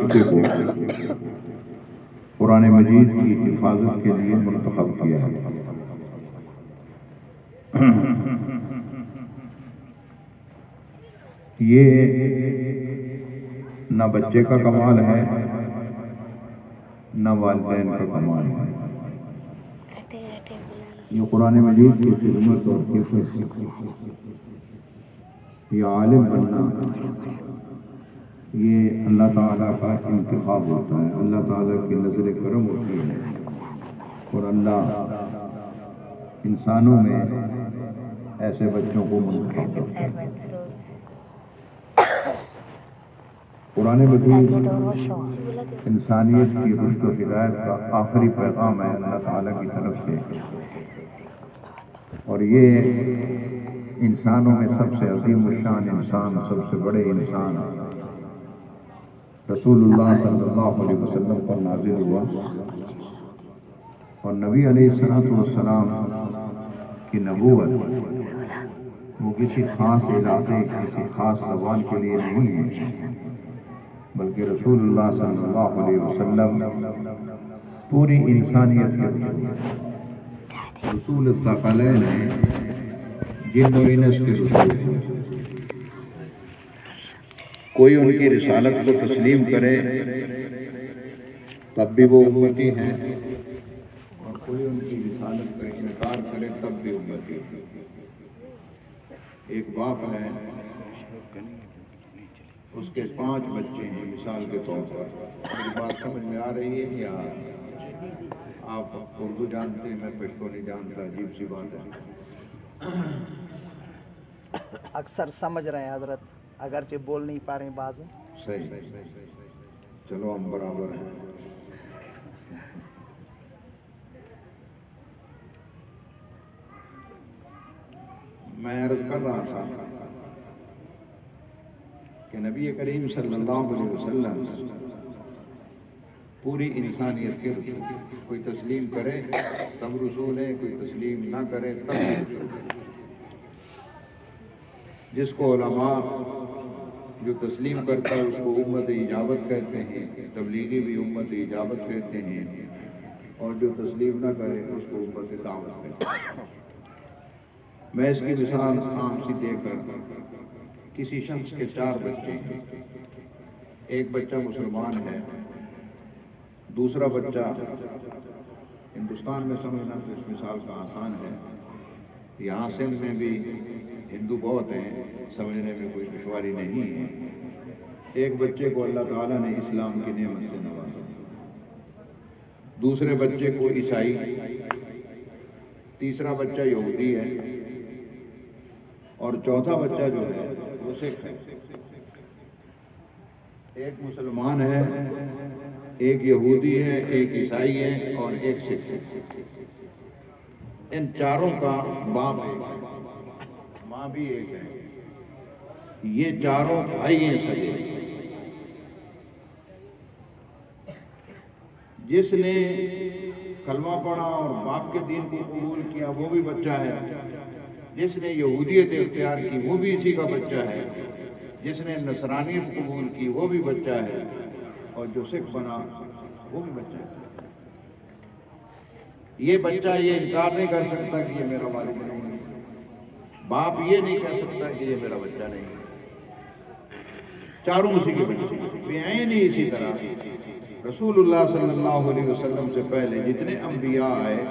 رشتے کو قرآن مجید کی حفاظت کے لیے منتخب کیا ہے۔ یہ نہ بچے کا کمال ہے نہ والدین کا کمال ہے، یہ قرآن مجید کی خدمت اور حفظ، یہ عالم بننا، یہ اللہ تعالیٰ کا انتخاب ہوتا ہے، اللہ تعالیٰ کی نظر کرم ہوتی ہے، اور اللہ انسانوں میں ایسے بچوں کو منتخب کرتا ہے۔ قرآن مجید انسانیت کی رشد و ہدایت کا آخری پیغام ہے اللہ تعالیٰ کی طرف سے، اور یہ انسانوں میں سب سے عظیم الشان انسان، سب سے بڑے انسان رسول اللہ صلی اللہ علیہ وسلم پر نازل ہوا، اور نبی علیہ السلام کی نبوت وہ کسی خاص علاقے، کسی خاص زبان کے لیے نہیں ہے، بلکہ رسول اللہ صلی اللہ علیہ وسلم پوری انسانیت کے رسول الثقلین ہیں، جن و انس کے رسول ہیں۔ کوئی ان کی رسالت کو تسلیم کرے تب بھی وہ امتی ہیں، اور کوئی ان کی رسالت کا انکار کرے تب بھی امتی ہے۔ ایک باپ ہے، اس کے 5 بچے ہیں، مثال کے طور پر۔ میری بات سمجھ میں آ رہی ہے یا آپ اردو جانتے ہیں، میں پشتو نہیں جانتا؟ عجیب سی بات ہے۔ اکثر سمجھ رہے ہیں حضرت، اگرچہ بول نہیں پا رہے ہیں بعض۔ صحیح، چلو ہم برابر ہیں۔ میں عرض کر رہا تھا کہ نبی کریم صلی اللہ علیہ وسلم پوری انسانیت کے رسول، کوئی تسلیم کرے تب رسول ہے، کوئی تسلیم نہ کرے تب رسول ہے۔ جس کو علماء جو تسلیم کرتا ہے اس کو امت اجابت کہتے ہیں، تبلیغی بھی امت اجابت کہتے ہیں، اور جو تسلیم نہ کرے اس کو امت دعوت کہتے ہیں۔ میں اس کی مثال عام سی دے کر، کسی شخص کے 4 بچے ہیں، ایک بچہ مسلمان ہے، دوسرا بچہ ہندوستان میں سمجھنا تو اس مثال کا آسان ہے، یہاں سندھ میں بھی ہندو بہت ہیں، سمجھنے میں کوئی دشواری نہیں ہے۔ ایک بچے کو اللہ تعالیٰ نے اسلام کی نعمت سے نوازا، دوسرے بچے کو عیسائی، تیسرا بچہ یہودی ہے، اور چوتھا بچہ جو ہے وہ سکھ ہے۔ ایک مسلمان ہے، ایک یہودی ہے، ایک عیسائی ہے، اور ایک سکھ ہے۔ ان چاروں کا باپ ہے، ماں بھی ایک ہے، یہ چاروں بھائی ہیں سگے۔ جس نے کلمہ پڑھا اور باپ کے دین کو قبول کیا وہ بھی بچہ ہے، جس نے یہودیت اختیار کی وہ بھی اسی کا بچہ ہے، جس نے نصرانیت قبول کی وہ بھی بچہ ہے، اور جو سکھ بنا وہ بھی بچہ ہے۔ یہ بچہ یہ انکار نہیں کر سکتا کہ یہ میرا والد نہیں ہے، باپ یہ نہیں کہہ سکتا کہ یہ میرا بچہ نہیں ہے، چاروں اسی کے بچے بعین ہی۔ اسی طرح رسول اللہ صلی اللہ علیہ وسلم سے پہلے جتنے انبیاء آئے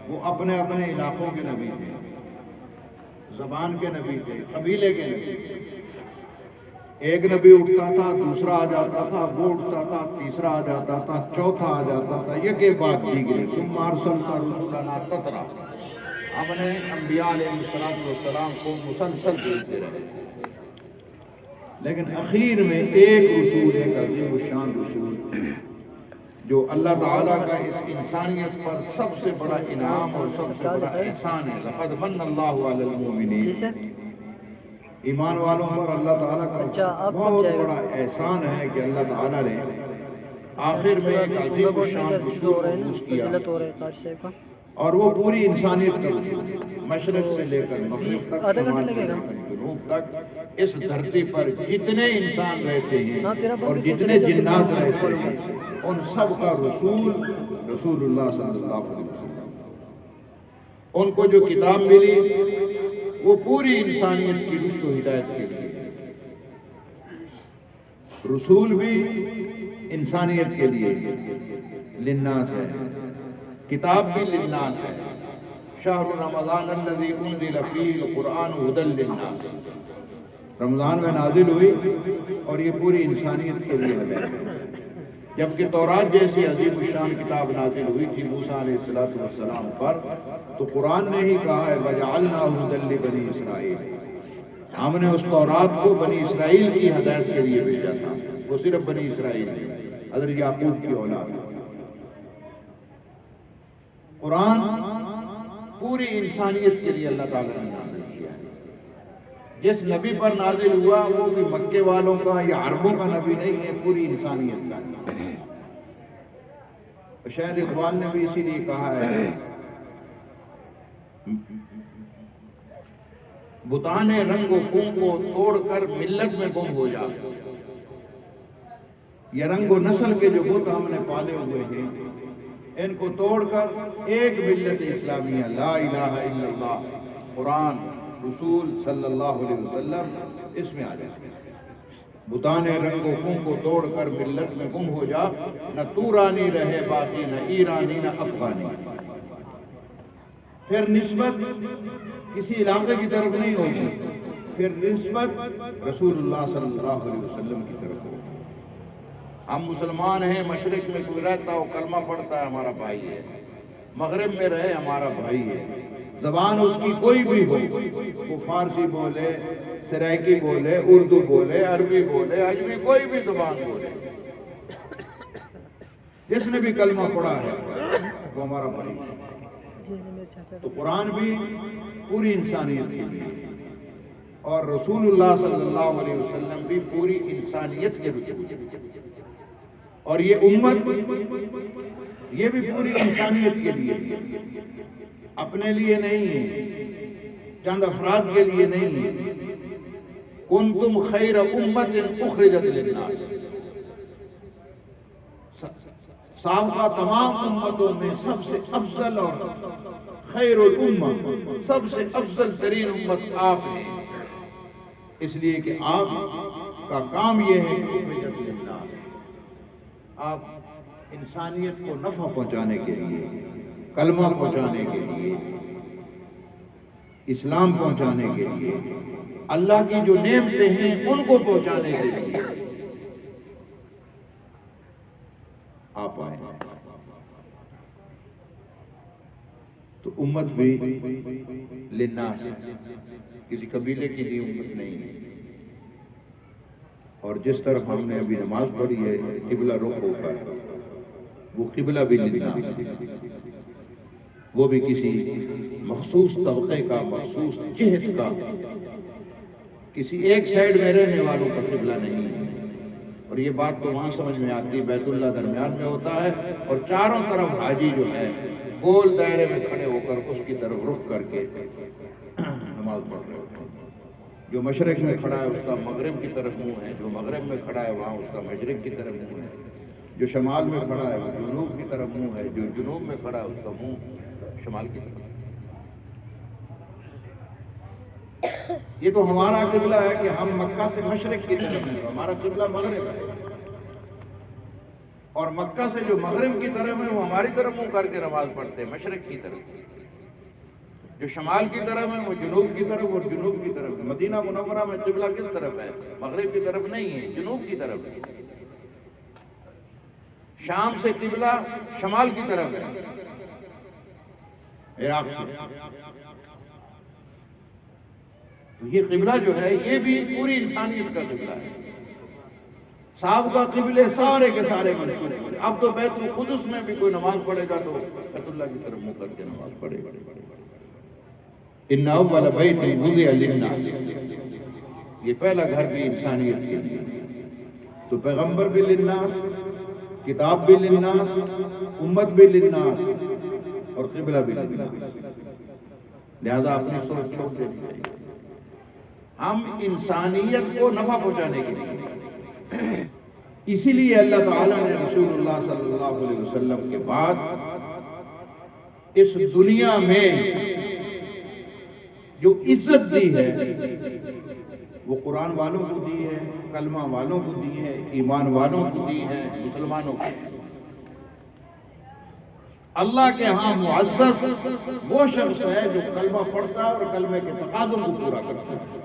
وہ اپنے اپنے علاقوں کے نبی تھے، زبان کے نبی تھے، قبیلے کے نبی تھے۔ ایک نبی اٹھتا تھا، دوسرا آ جاتا تھا، وہ اٹھتا تھا، تیسرا آ جاتا تھا، چوتھا آ جاتا تھا، یکے بعد دیگرے، ثم ارسلنا رسولنا تترا۔ ہم نے انبیاء علیہ السلام کو مسلسل بھیجتے رہے، لیکن اخیر میں ایک رسول، ایک عظیم الشان رسول جو اللہ تعالیٰ کا اس انسانیت پر سب سے بڑا انعام اور سب سے بڑا احسان ہے۔ لقد من اللہ علی المؤمنین، ایمان والوں پر اللہ تعالیٰ کا بہت بڑا احسان ہے کہ اللہ تعالیٰ نے آخر میں ایک عظیم الشان رسول پیش کیا، اور وہ پوری انسانیت کا رسول ہے، مشرق سے لے کر مغرب تک، آدھا گھنٹہ شمال سے لگے لے گا کر جنوب تک، اس دھرتی پر جتنے انسان رہتے ہیں ہاں، تیرا اور بندی جتنے پوچھنے کا جنات کہ رہتے ہیں، ان سب کا رسول رسول اللہ صلی اللہ علیہ وسلم۔ ان کو جو کتاب ملی وہ پوری انسانیت کی رشد و ہدایت کے لیے، رسول بھی انسانیت کے لیے للناس ہے، کتاب بھی للناس ہے۔ شہر رمضان الذی انزل فیہ القرآن ھدی للناس، رمضان میں نازل ہوئی اور یہ پوری انسانیت کے لیے ہدایت ہے۔ جبکہ تورات جیسی عظیم الشان کتاب نازل ہوئی تھی موسیٰ علیہ السلام پر، تو قرآن نے ہی کہا ہے وَجَعَلْنَاهُ هُدًى لِبَنِي إِسْرَائِيلَ، ہم نے اس تورات کو بنی اسرائیل کی ہدایت کے لیے بھیجا تھا، وہ صرف بنی اسرائیل ہے، حضرت یعقوب کی اولاد۔ قرآن پوری انسانیت کے لیے اللہ تعالیٰ نے نازل کیا ہے۔ جس نبی پر نازل ہوا وہ بھی مکے والوں کا یا عربوں کا نبی نہیں ہے، پوری انسانیت کا ہے۔ شاید اقبال نے بھی اسی لیے کہا ہے بتان رنگ و خون کو توڑ کر ملت میں گم ہو جا، یہ رنگ و نسل کے جو بت ہم نے پالے ہوئے ہیں ان کو توڑ کر ایک ملت اسلامیہ لا الہ الا اللہ قرآن رسول صلی اللہ علیہ وسلم اس میں آ جائے۔ بتان رنگ و خون کو توڑ کر ملت میں گم ہو جا، نہ تورانی رہے باقی، نہ ایرانی نہ افغانی۔ پھر نسبت کسی علاقے کی طرف نہیں ہوگی، پھر نسبت رسول اللہ صلی اللہ علیہ وسلم کی طرف ہوگی۔ ہم مسلمان ہیں، مشرق میں کوئی رہتا ہو کلمہ پڑھتا ہے ہمارا بھائی ہے، مغرب میں رہے ہمارا بھائی ہے، زبان اس کی کوئی بھی ہو، وہ فارسی بولے، سرائکی بولے، اردو بولے، عربی بولے، عجمی کوئی بھی زبان بولے، جس نے بھی کلمہ پڑھا ہے وہ ہمارا بھائی ہے۔ تو قرآن بھی پوری انسانیت کے لیے اور رسول اللہ صلی اللہ علیہ وسلم بھی پوری انسانیت کے رسول ہیں، اور یہ امت یہ بھی پوری انسانیت کے لیے، اپنے لیے نہیں ہے، چند افراد کے لیے نہیں ہے۔ کنتم خیر امت اخرجت للناس، سابقہ تمام امتوں میں سب سے افضل اور خیر الامہ، سب سے افضل ترین امت آپ ہیں، اس لیے کہ آپ کا کام یہ ہے کہ اخرجت للناس، آپ انسانیت کو نفع پہنچانے کے لیے، کلمہ پہنچانے کے لیے، اسلام پہنچانے کے لیے، اللہ کی جو نعمتیں ہیں ان کو پہنچانے کے لیے آپ آئے۔ تو امت بھی للناس ہے، کسی قبیلے کی بھی امت نہیں ہے۔ اور جس طرح ہم نے ابھی نماز پڑھی ہے قبلہ رخ ہو کر، وہ قبلہ بھی للناس ہے، وہ بھی کسی مخصوص طبقے کا، مخصوص جہت کا، کسی ایک سائڈ میں رہنے والوں کا قبلہ نہیں ہے۔ اور یہ بات تو وہاں سمجھ میں آتی ہے بیت اللہ درمیان میں ہوتا ہے اور چاروں طرف حاجی جو ہے گول دائرے میں کھڑے ہو کر اس کی طرف رخ کر کے نماز پڑھ رہے ہوتے ہیں۔ جو مشرق میں کھڑا ہے اس کا مغرب کی طرف منہ ہے، جو مغرب میں کھڑا ہے وہاں اس کا مشرق کی طرف منہ ہے، جو شمال میں کھڑا ہے وہ جنوب کی طرف منہ ہے، جو جنوب میں کھڑا ہے اس کا منہ شمال کی طرف۔ یہ تو ہمارا قبلہ ہے کہ ہم مکہ سے مشرق کی طرف ہیں، ہمارا قبلہ مغرب ہے، اور مکہ سے جو مغرب کی طرف ہے وہ ہماری طرف منہ کر کے نماز پڑھتے ہیں، مشرق کی طرف۔ جو شمال کی طرف ہے وہ جنوب کی طرف اور جنوب کی طرف۔ مدینہ منورہ میں قبلہ کس طرف ہے؟ مغرب کی طرف نہیں ہے، جنوب کی طرف ہے۔ شام سے قبلہ شمال کی طرف ہے، عراق سے۔ یہ قبلہ جو ہے یہ بھی پوری انسانیت کا قبلہ ہے۔ سابقہ قبلے سارے کے سارے منسوخ ہوئے، اب تو بیت القدس میں بھی کوئی نماز پڑھے گا تو بیت اللہ کی طرف منہ کر کے نماز پڑھے گا۔ ان اول بیت وضع للناس، یہ پہلا گھر بھی انسانیت کے لیے۔ تو پیغمبر بھی للناس، کتاب بھی للناس، امت بھی للناس، اور قبلہ بھی نہیں، لہذا اپنی سوچ چھوڑ دینی چاہیے۔ ہم انسانیت کو نفع پہنچانے کے لیے، اسی لیے اللہ تعالیٰ نے رسول اللہ صلی اللہ علیہ وسلم کے بعد اس دنیا میں جو عزت دی ہے وہ قرآن والوں کو دی ہے، کلمہ والوں کو دی ہے، ایمان والوں کو دی ہے، مسلمانوں کو۔ اللہ کے ہاں معزز وہ شخص ہے جو کلمہ پڑھتا ہے اور کلمے کے تقاضوں کو پورا کرتا ہے،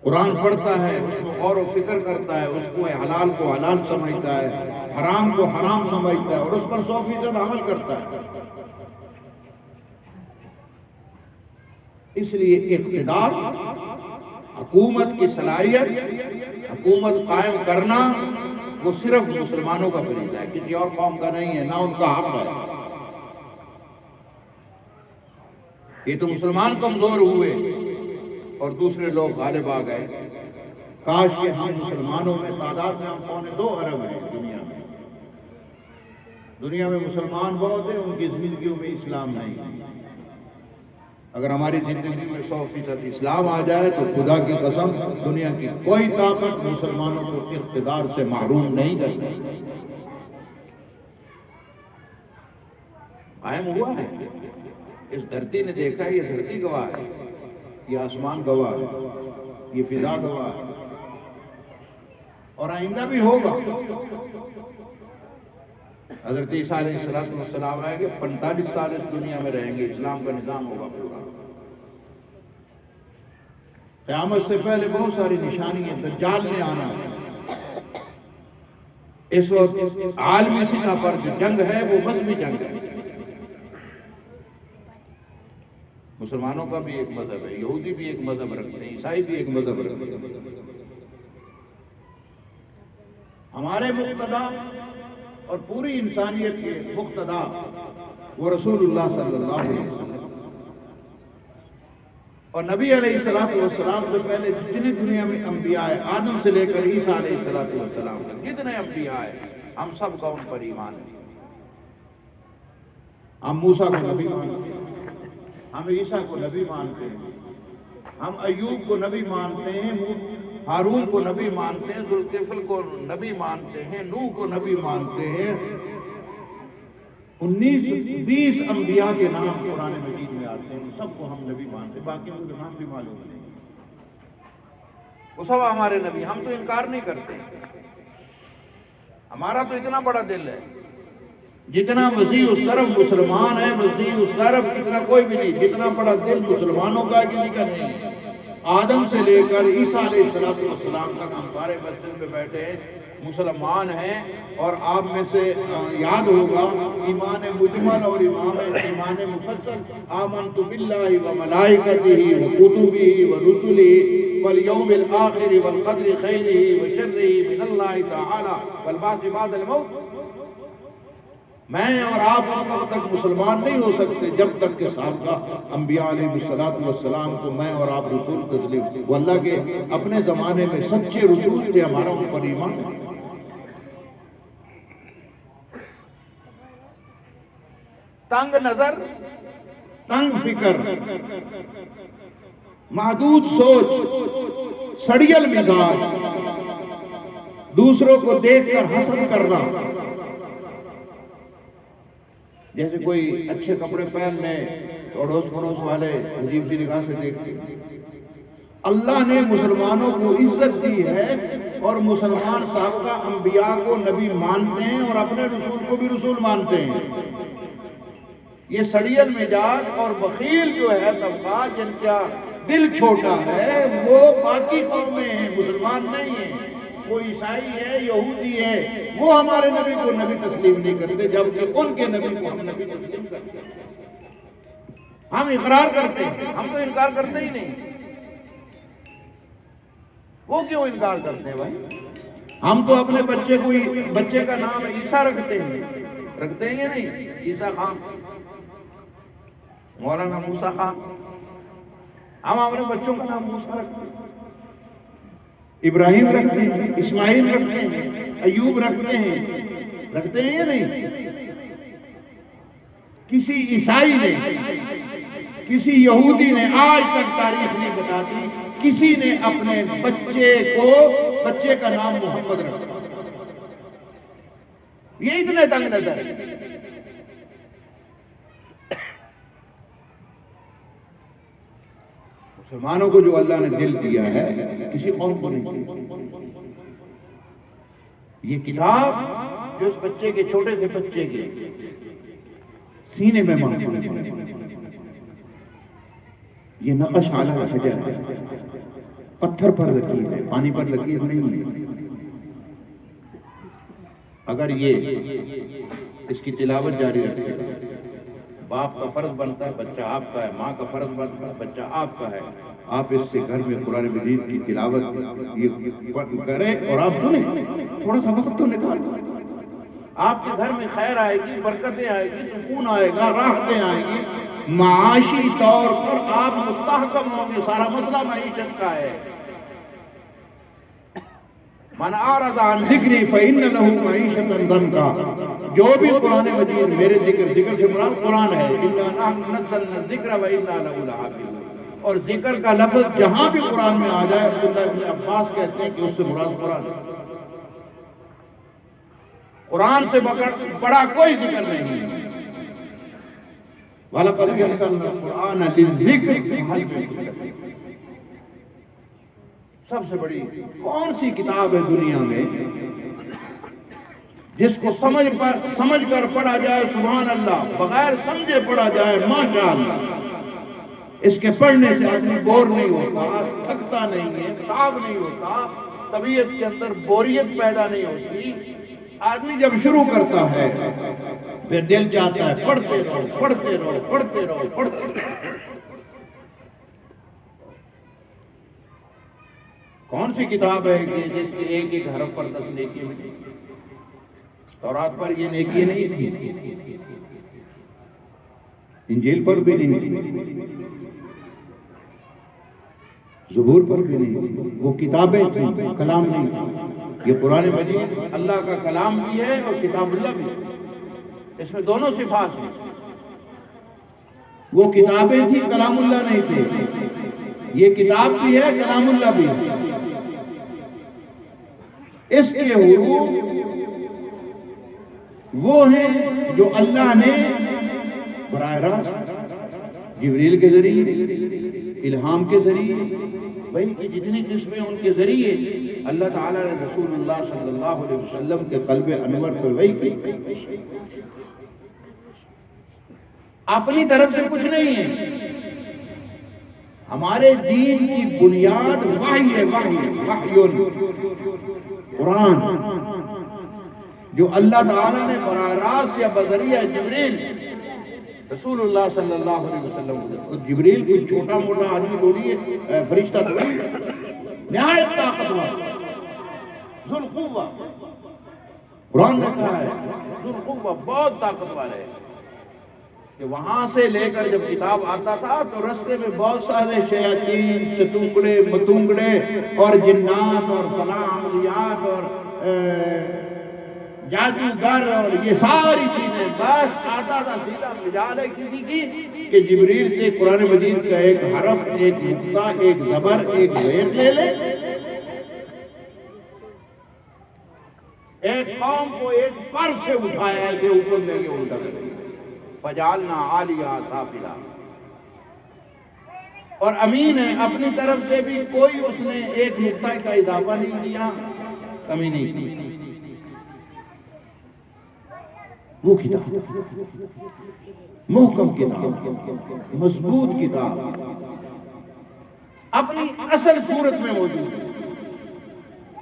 قرآن پڑھتا ہے، اس کو غور و فکر کرتا ہے، اس کو حلال کو حلال سمجھتا ہے، حرام کو حرام سمجھتا ہے اور اس پر 100% عمل کرتا ہے۔ اس لیے اقتدار، حکومت کی صلاحیت، حکومت قائم کرنا وہ صرف مسلمانوں کا فریضہ ہے، کسی اور قوم کا نہیں ہے، نہ ان کا حق ہے۔ یہ تو مسلمان کمزور ہوئے اور دوسرے لوگ غالب آ گئے۔ کاش کہ ہم مسلمانوں میں تعداد میں ہم 2.25 ارب ہیں دنیا میں۔ دنیا میں مسلمان بہت ہیں، ان کی زندگیوں میں اسلام نہیں ہے۔ اگر ہماری زندگی میں 100% اسلام آ جائے تو خدا کی قسم دنیا کی کوئی طاقت مسلمانوں کو اقتدار سے محروم نہیں کر سکتی۔ قائم ہوا ہے، اس دھرتی نے دیکھا ہے، یہ دھرتی گواہ ہے، یہ آسمان گواہ ہے، یہ فضا گواہ ہے، اور آئندہ بھی ہوگا۔ حضرت عیسیٰ علیہ السلام آئیں گے، 45 سال اس دنیا میں رہیں گے، اسلام کا نظام ہوگا پورا۔ قیامت سے پہلے بہت ساری نشانی ہیں، دجال نے آنا ہے۔ اس وقت عالمی سطح پر جو جنگ ہے وہ مذہبی جنگ ہے۔ مسلمانوں کا بھی ایک مذہب ہے، یہودی بھی ایک مذہب رکھتے ہیں، عیسائی بھی ایک مذہب رکھتے ہیں۔ ہمارے مقتدا اور پوری انسانیت کے مقتدا وہ رسول اللہ صلی اللہ علیہ وسلم اور نبی علیہ السلام سے پہلے جتنی دنیا میں انبیاء ہیں، آدم سے لے کر عیسیٰ علیہ السلام تک جتنے انبیاء ہیں، ہم سب کا ان پر ایمان ہے۔ ہم موسیٰ کو نبی مانتے ہیں، ہم عیسیٰ کو نبی مانتے ہیں، ہم ایوب کو نبی مانتے ہیں، ہارون کو نبی مانتے ہیں، ذوالکفل کو نبی مانتے ہیں، نوح کو نبی مانتے ہیں۔ 19-20 انبیاء کے نام قرآن مجید میں آتے ہیں، سب کو ہم نبی مانتے ہیں، باقی ان کے نام بھی معلوم نہیں، وہ سب ہمارے نبی۔ ہم تو انکار نہیں کرتے، ہمارا تو اتنا بڑا دل ہے، جتنا وسیع الصرف مسلمان ہے، وسیع الصرف اتنا کوئی بھی نہیں، جتنا بڑا دل مسلمانوں کا کسی کا نہیں ہے۔ آدم سے لے کر عیسیٰ علیہ السلام تک ہم سارے مسجد میں بیٹھے ہیں، مسلمان ہیں، اور آپ میں سے یاد ہوگا ایمان مجمل اور ایمان مفصل، آمنت باللہ وملائکتہ وکتبہ ورسلہ والیوم الآخر والقدر خیرہ وشرہ من اللہ تعالی والبعث بعد الموت۔ میں اور آپ اس وقت تک مسلمان نہیں ہو سکتے جب تک کہ سابقہ انبیاء علیہ السلام کو میں اور آپ رسول تسلیم، وہ اللہ کے اپنے زمانے میں سچے رسول تھے، ہمارا ان پر ایمان ہے۔ تنگ نظر، تنگ فکر، محدود سوچ، سڑیل مزاج، دوسروں کو دیکھ کر حسد کرنا، جیسے کوئی اچھے کپڑے پہن لے اڑوس پڑوس والے عجیب سی نگاہ سے دیکھتے ہیں۔ اللہ نے مسلمانوں کو عزت دی ہے اور مسلمان سابقہ انبیاء کو نبی مانتے ہیں اور اپنے رسول کو بھی رسول مانتے ہیں۔ یہ سڑیل مزاج اور بخیل جو ہے طبقہ، جن کا دل چھوٹا ہے، وہ باقی قومیں ہیں، مسلمان نہیں ہیں۔ وہ عیسائی ہے، یہودی ہے، وہ ہمارے نبی کو نبی تسلیم نہیں کرتے، جبکہ ان کے نبی کو ہم نبی تسلیم کرتے ہیں۔ ہم اقرار کرتے ہیں، ہم تو انکار کرتے ہی نہیں۔ وہ کیوں انکار کرتے ہیں بھائی؟ ہم تو اپنے بچے کا نام عیسیٰ رکھتے ہیں یا نہیں؟ عیسیٰ خان، مولانا موسیٰ خان، ہم اپنے بچوں کا نام موسیٰ رکھتے ہیں، ابراہیم رکھتے ہیں، اسماعیل رکھتے ہیں، ایوب رکھتے ہیں یا نہیں؟ کسی عیسائی نے، کسی یہودی نے آج تک تاریخ نہیں بتاتی کسی نے اپنے بچے کا نام محمد رکھا. یہ اتنے تنگ نظر ہے. مسلمانوں کو جو اللہ نے دل دیا ہے کسی قوم کو نہیں دیا. یہ کتاب جو اس بچے کے، چھوٹے سے بچے کے سینے میں محفوظ ہے، یہ نقش اعلی حجر ہے، پتھر پر لکیر ہے، پانی پر لکیر نہیں ہے. اگر یہ اس کی تلاوت جاری رکھے، باپ کا فرض بنتا ہے بچہ آپ کا ہے، ماں کا فرض بنتا ہے بچہ آپ کا ہے. آپ اس سے گھر میں قرآن مجید کی تلاوت یہ کریں اور آپ سنیں، تھوڑا سا وقت تو نکال. آپ کے گھر میں خیر آئے گی، برکتیں آئے گی، سکون آئے گا، راحتیں آئیں گی. معاشی طور پر آپ مستحکم ہوں گے. سارا مسئلہ معیشت کا ہے. من اعرض عن ذکری فإن له معیشة ضنکا. جو بھی قرآن مجید میرے ذکر سے مراد قرآن ہے، اِنَّا نَحْنُ نَزَّلْنَا الذِّکْرَ وَإِنَّا لَهُ لَحَافِظُونَ. اور ذکر کا لفظ جہاں بھی قرآن میں آ جائے، عبداللہ ابن عباس کہتے ہیں کہ اس سے مراد قرآن ہے. قرآن سے بڑا کوئی ذکر نہیں ہے. وَلَقَدْ يَسَّرْنَا الْقُرْآنَ لِلذِّکْرِ فَهَلْ مِن مُدَّکِرٍ. سب سے بڑی کون سی کتاب ہے دنیا میں جس کو سمجھ کر پڑھا جائے سبحان اللہ، بغیر سمجھے پڑھا جائے ماشاء اللہ. اس کے پڑھنے سے آدمی بور نہیں ہوتا، تھکتا نہیں ہے، تعب نہیں ہوتا، طبیعت کے اندر بوریت پیدا نہیں ہوتی. آدمی جب شروع کرتا ہے پھر دل چاہتا ہے پڑھتے رہو پڑھتے رہو پڑھتے رہو پڑھتے رہو. کون سی کتاب ہے کہ جس کے ایک ایک حرف پر 10 نیکی ملی؟ تورات پر یہ نیکی نہیں تھی، انجیل پر بھی نہیں تھی، زبور پر بھی نہیں تھی. وہ کتابیں تھیں، کلام نہیں تھی. یہ قرآن مجید اللہ کا کلام بھی ہے اور کتاب اللہ بھی ہے. اس میں دونوں صفات ہیں. وہ کتابیں تھیں، کلام اللہ نہیں تھے. یہ کتاب بھی ہے، کلام اللہ بھی ہے. اس کے حروف وہ ہیں جو اللہ نے براہ راست جبریل کے ذریعے، الہام کے ذریعے، وہی کی جتنی قسمیں ان کے ذریعے اللہ تعالیٰ نے رسول اللہ صلی اللہ علیہ وسلم کے قلب انور پر وحی کی. اپنی طرف سے کچھ نہیں ہے. ہمارے دین کی بنیاد وحی ہے، وحی قرآن، جو اللہ تعالیٰ نے براہ راست یا بذریعہ جبریل رسول اللہ صلی اللہ علیہ وسلم کو. جبریل کوئی چھوٹا موٹا آدمی تھوڑی ہے، فرشتہ تھوڑی ہے، نہایت طاقتور، ذو القوہ. قرآن نے کہا ہے ذو القوہ، بہت طاقتور ہے. کہ وہاں سے لے کر جب کتاب آتا تھا تو رستے میں بہت سارے شیاطین، ستونگڑے، متونگڑے اور جنات اور فلاں عملیات اور جادوگر اور یہ ساری چیزیں، بس آتا تھا سیدھا مجال ہے کسی کی کہ جبریل سے قرآن مجید کا ایک حرف، ایک نقطہ، ایک زبر، ایک زیر لے لے. ایک قوم کو ایک پر سے اٹھایا ایسے اوپر لے کے الٹا کر فجعلنا عالیہا سافلہا. اور امین ہے، اپنی طرف سے بھی کوئی اس نے ایک نقطہ کا اضافہ نہیں کیا، کمی نہیں کی. وہ کتاب محکم کتاب، مضبوط کتاب، اپنی اصل صورت میں موجود ہے.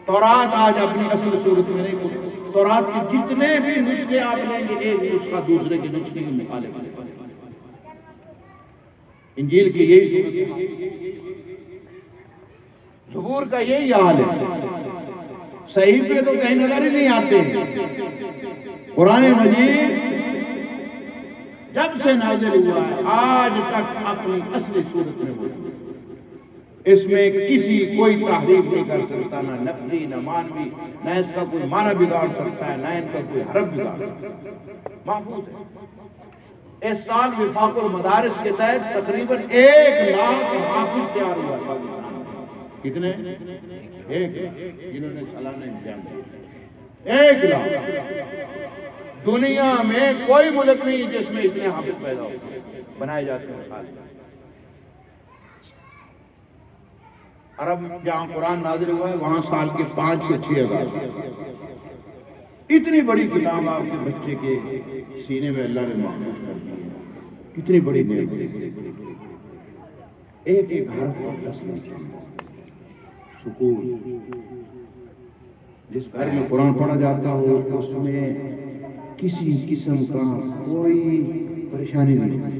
تورات آج اپنی اصل صورت میں نہیں. تورات کے جتنے بھی نسخے آپ لیں گے ایک نسخہ دوسرے کے نسخے کے مخالف ہے. انجیل کی یہی صورت ہے، زبور کا یہی حال ہے. صحیفے تو کہیں نظر ہی نہیں آتے. قرآن مجید جب سے نازل ہوا ہے آج تک اپنی اصلی صورت میں موجود ہے. اس میں کوئی تحریف نہیں کر سکتا، نہ نقلی نہ مانوی، نہ اس کا کوئی معنی بگاڑ سکتا ہے، نہ ان کا کوئی حرف بگاڑ سکتا ہے. محفوظ ہے. اس سال وفاق المدارس کے تحت تقریباً 1,00,000 حافظ تیار ہوا پاکستان میں۔ کتنے؟ ایک جنہوں نے سالانہ امتحان کیا 1,00,000۔ دنیا میں کوئی ملک نہیں جس میں اتنے حافظ پیدا ہو بنائے جاتے ہیں سال میں۔ عرب جہاں قرآن نازل ہوا ہے وہاں سال کے 5 سے 6 ہزار۔ اتنی بڑی کتاب آپ کے بچے کے سینے میں اللہ نے محفوظ کر دی ہے، کتنی بڑی نعمت۔ ایک ایک حرف اور سکون۔ جس گھر میں قرآن پڑھا جاتا ہو اس میں کسی قسم کا کوئی پریشانی نہیں ہوتی۔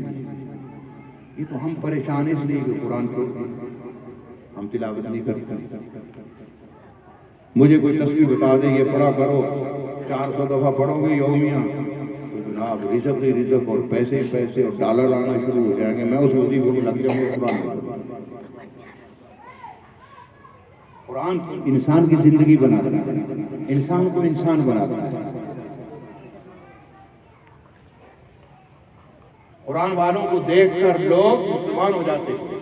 یہ تو ہم پریشان اس لیے کہ قرآن کو ہم تلاوت نہیں کرتے۔ مجھے کوئی تصویر بتا دے یہ پڑھا کرو، 400 دفعہ پڑھو گے یومیہ تو جناب رزق ہی رزق اور پیسے ہی پیسے اور ڈالر آنا شروع ہو جائیں گے۔ میں اس وظیفے میں لگ جاؤں گا۔ قرآن انسان کی زندگی بناتا ہے، انسان کو انسان بناتا ہے۔ قرآن والوں کو دیکھ کر لوگ مسلمان ہو جاتے ہیں۔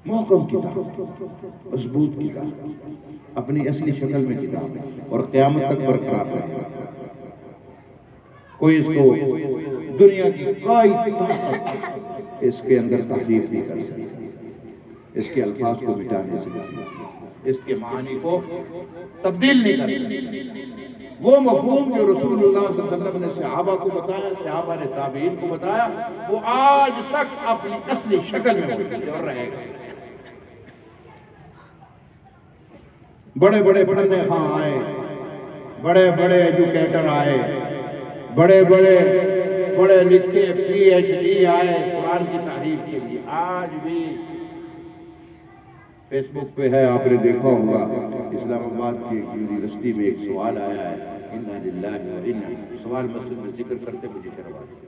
محکم کتاب، مضبوط کتاب، اپنی اصلی شکل میں کتاب ہے اور قیامت تک برقرار ہے۔ کوئی اس کو دنیا کی کوئی طاقت اس کے اندر تحریف نہیں کر سکتی، اس کے الفاظ کو مٹا نہیں سکتی، اس کے معانی کو تبدیل نہیں کر سکتی۔ وہ مفہوم جو رسول اللہ صلی اللہ علیہ وسلم نے صحابہ کو بتایا، صحابہ نے تابعین کو بتایا، وہ آج تک اپنی اصلی شکل میں موجود ہے اور رہے گا۔ بڑے بڑے پڑھنے خواہ آئے، بڑے بڑے ایجوکیٹر آئے، بڑے بڑے پڑھے لکھے PhD آئے قرآن کی تعریف کے لیے۔ آج بھی فیس بک پہ ہے، آپ نے دیکھا ہوگا، اسلام آباد کی ایک یونیورسٹی میں ایک سوال آیا ہے، انا للہ و انا، سوال مسجد میں ذکر کرتے مجھے کروا دیا۔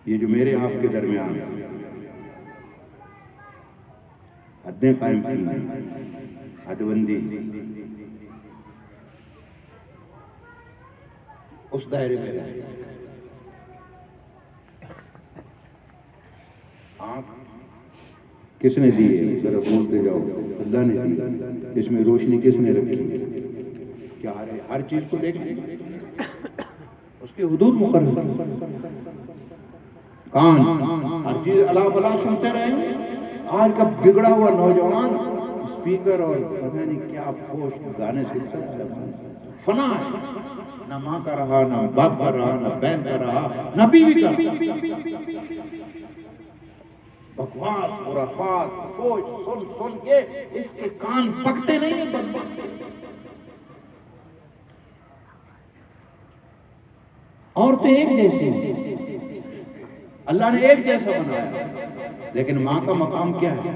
یہ جو میرے آپ کے درمیان حدیں قائم کی ہیں، حد بندی، اس دائرے میں رہے۔ آنکھ کس نے دی ہے؟ ذرا بولتے جاؤ۔ اللہ نے دی۔ اس میں روشنی کس نے رکھی؟ کیا ہر چیز کو دیکھیں، اس کی حدود مقرر۔ کان ہر چیز اللہ فلا سنتے رہیں۔ آج کا بگڑا ہوا نوجوان اسپیکر اور پتہ نہیں کیا پوسٹ گانے سنتا ہے، فنا ہے، نہ ماں کا رہا، نہ باپ کا رہا، نہ بہن کا رہا، نہ بیوی کا رہا۔ بکواس، خرافات، فوج سن سن کے اس کے کان پکتے نہیں ہیں بدبخت۔ عورتیں ایک جیسی ہیں، اللہ نے ایک جیسا بنایا، لیکن ماں کا مقام کیا ہے؟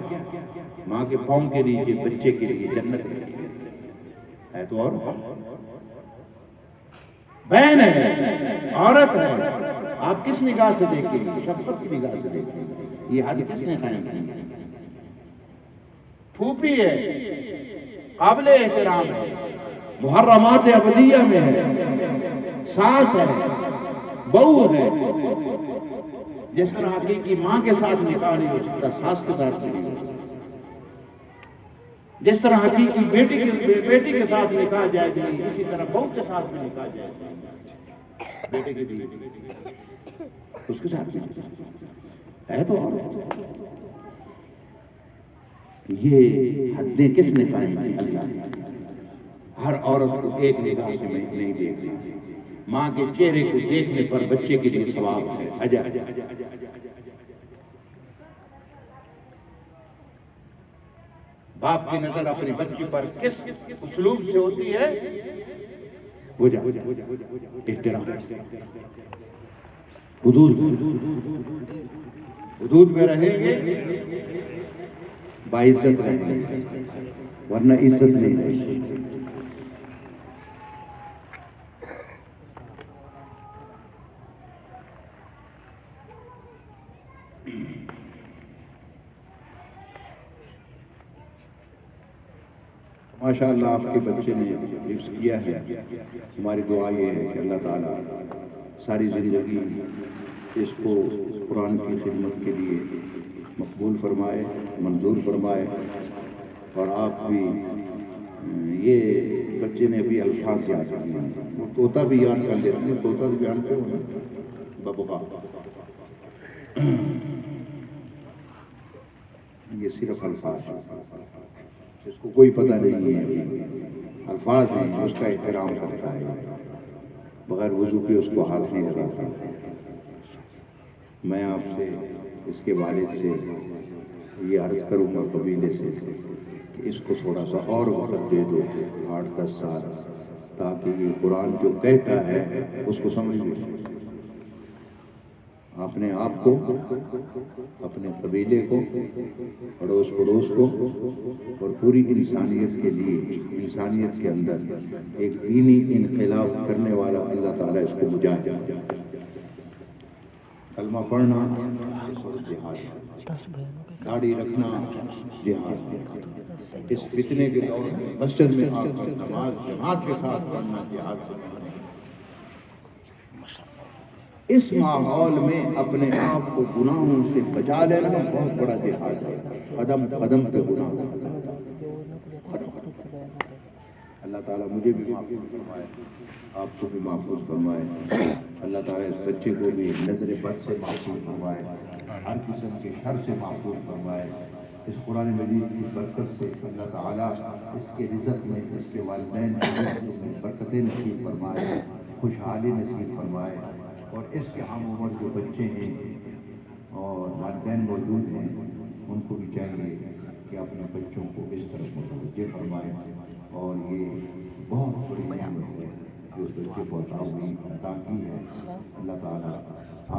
ماں کے پاؤں کے لیے، بچے کے لیے جنت ہے تو اور بہن ہے، عورت ہے، آپ کس نگاہ سے دیکھیں گے؟ شفقت کی نگاہ سے دیکھیں گے۔ یہ حد کس نے قائم کی؟ پھوپھی ہے، قابل احترام ہے، محرمات ابدیہ میں ہے، ساس ہے، بہو ہے۔ جس طرح حقیقی ماں کے ساتھ نکاح نہیں ہو سکتا، ساس کے ساتھ نہیں ہو سکتا۔ جس طرح حقیقی بیٹی کے ساتھ نکاح جائز نہیں، اسی طرح بہو کے ساتھ بھی نکاح جائز نہیں۔ بیٹے کی بیٹی اس کے ساتھ ہے تو یہ حدیں کس نے قائم کی؟ اللہ نے۔ ہر عورت کو ایک نگاہ سے نہیں دیکھنا۔ ماں کے چہرے کو دیکھنے پر بچے کے لیے ثواب ہے، اجر۔ باپ کی نظر اپنی بچی پر کس اسلوب سے ہوتی ہے؟ احترام، حدود میں رہیں گے، باعزت رہیں گے، ورنہ عزت نہیں رہے۔ ماشاءاللہ آپ کے بچے نے حفظ کیا ہے. ہماری دعا یہ ہے کہ اللہ تعالیٰ ساری زندگی اس کو قرآن کی خدمت کے لیے مقبول فرمائے، منظور فرمائے. اور آپ بھی یہ بچے نے بھی الفاظ یاد کیے ہیں، وہ طوطا بھی یاد کر لیتے ہیں. طوطا بھی جانتے ہو نا، ببغا. یہ صرف الفاظ ہیں، اس کو کوئی پتہ نہیں ہے. الفاظ ہیں، اس کا احترام کرتا ہے، بغیر وضو کے اس کو ہاتھ نہیں لگاتا. میں آپ سے اس کے والد سے یہ عرض کروں گا قبیلے سے کہ اس کو تھوڑا سا اور وقت دے دو، 8-10 سال، تاکہ یہ قرآن جو کہتا ہے اس کو سمجھ لے. اپنے آپ کو، اپنے قبیلے کو، اڑوس پڑوس کو، اور پوری انسانیت کے لیے، انسانیت کے اندر ایک دینی انقلاب کرنے والا اللہ تعالیٰ اس کو مجاہد. کلمہ پڑھنا جہاد، داڑھی رکھنا جہاد. اس فتنے کے دور میں مسجد میں آپ کی نماز جماعت کے ساتھ پڑھنا جہاد سے. اس ماحول میں اپنے آپ کو گناہوں سے بچا لینا بہت بڑا جہاد ہے. قدم قدم پہ گناہ. اللہ تعالیٰ مجھے بھی محفوظ فرمائے، آپ کو بھی محفوظ فرمائے. اللہ تعالیٰ اس بچے کو بھی نظر بد سے محفوظ فرمائے، ہر قسم کے شر سے محفوظ فرمائے. اس قرآن مجید کی برکت سے اللہ تعالیٰ اس کے رزق میں، اس کے والدین کی رزق میں برکتیں نصیب فرمائے، خوشحالی نصیب فرمائے. اور اس کے ہم عمر جو بچے ہیں اور والدین موجود ہیں، ان کو بھی چاہیے کہ اپنے بچوں کو اس طرف متوجہ فرمائے. اور یہ بہت بڑی نعمت ہے جو اس بچے کو عطا کی ہے. اللہ تعالیٰ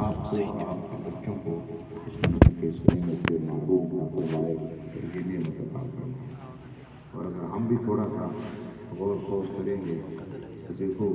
آپ کو، آپ کے بچوں کو اس نعمت سے محروم نہ فرمائے، یہ نعمت عطا فرمائے. اور اگر ہم بھی تھوڑا سا غور خوض کریں گے تو دیکھو